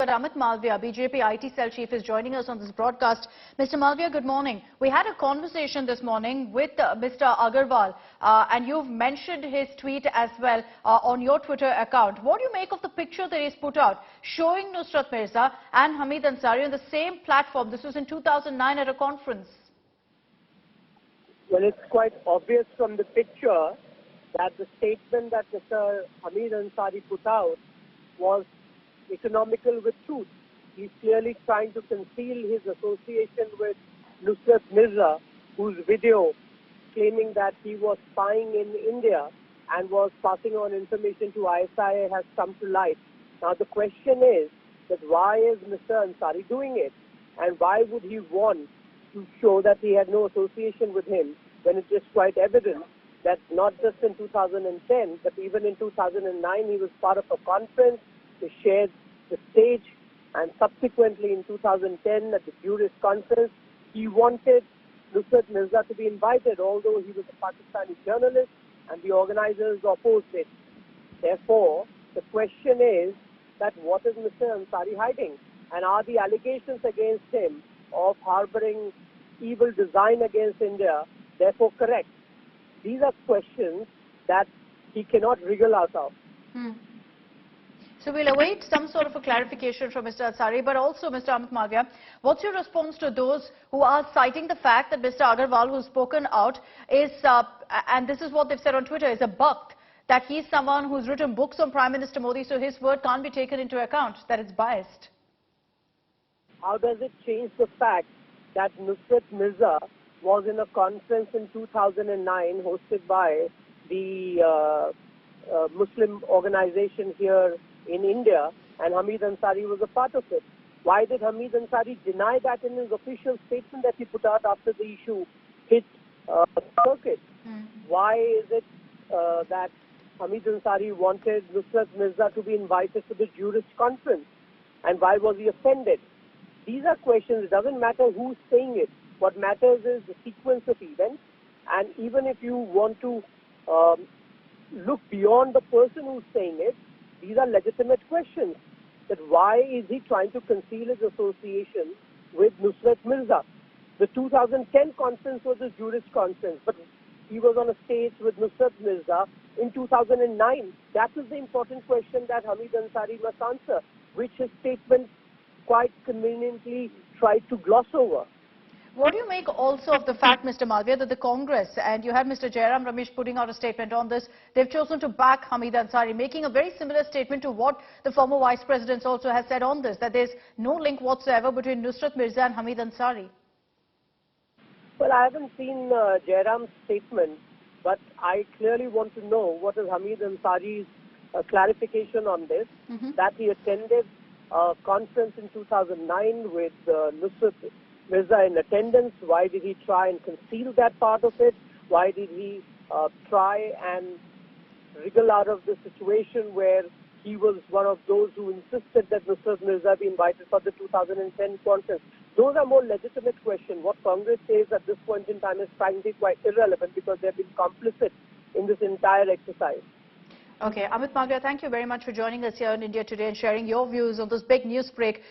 Hamid Malviya, BJP IT cell chief, is joining us on this broadcast. Mr. Malviya, good morning. We had a conversation this morning with Mr. Agarwal, and you've mentioned his tweet as well on your Twitter account. What do you make of the picture that he's put out showing Nusrat Mirza and Hamid Ansari on the same platform? This was in 2009 at a conference. Well, it's quite obvious from the picture that the statement that Mr. Hamid Ansari put out was economical with truth. He's clearly trying to conceal his association with Nusrat Mirza, whose video claiming that he was spying in India and was passing on information to ISI has come to light. Now the question is that why is Mr. Ansari doing it? And why would he want to show that he had no association with him when it is quite evident that not just in 2010, but even in 2009, he was part of a conference, they shared the stage, and subsequently in 2010 at the Jurist conference, he wanted Nusrat Mirza to be invited, although he was a Pakistani journalist and the organizers opposed it. Therefore, the question is that what is Mr. Ansari hiding? And are the allegations against him of harboring evil design against India therefore correct? These are questions that he cannot wriggle out of. So we'll await some sort of a clarification from Mr. Ansari, but also Mr. Hamid Malviya, what's your response to those who are citing the fact that Mr. Agarwal, who's spoken out, is, and this is what they've said on Twitter, is a bhakt, that he's someone who's written books on Prime Minister Modi, so his word can't be taken into account, that it's biased? How does it change the fact that Nusrat Mirza was in a conference in 2009 hosted by the Muslim organization here in India, and Hamid Ansari was a part of it? Why did Hamid Ansari deny that in his official statement that he put out after the issue hit circuit? Why is it that Hamid Ansari wanted Nusrat Mirza to be invited to the Jurist conference? And why was he offended? These are questions. It doesn't matter who's saying it. What matters is the sequence of events. And even if you want to look beyond the person who's saying it, these are legitimate questions. That why is he trying to conceal his association with Nusrat Mirza? The 2010 conference was a Jurist conference, but he was on a stage with Nusrat Mirza in 2009. That is the important question that Hamid Ansari must answer, which his statement quite conveniently tried to gloss over. What do you make also of the fact, Mr. Malviya, that the Congress, and you had Mr. Jairam Ramesh putting out a statement on this, they've chosen to back Hamid Ansari, making a very similar statement to what the former Vice President also has said on this, that there's no link whatsoever between Nusrat Mirza and Hamid Ansari? Well, I haven't seen Jairam's statement, but I clearly want to know what is Hamid Ansari's clarification on this, that he attended a conference in 2009 with Nusrat Mirza in attendance. Why did he try and conceal that part of it? Why did he try and wriggle out of the situation where he was one of those who insisted that Nusrat Mirza be invited for the 2010 conference? Those are more legitimate questions. What Congress says at this point in time is frankly quite irrelevant because they've been complicit in this entire exercise. Okay, Hamid Malviya, thank you very much for joining us here in India Today and sharing your views on this big news break.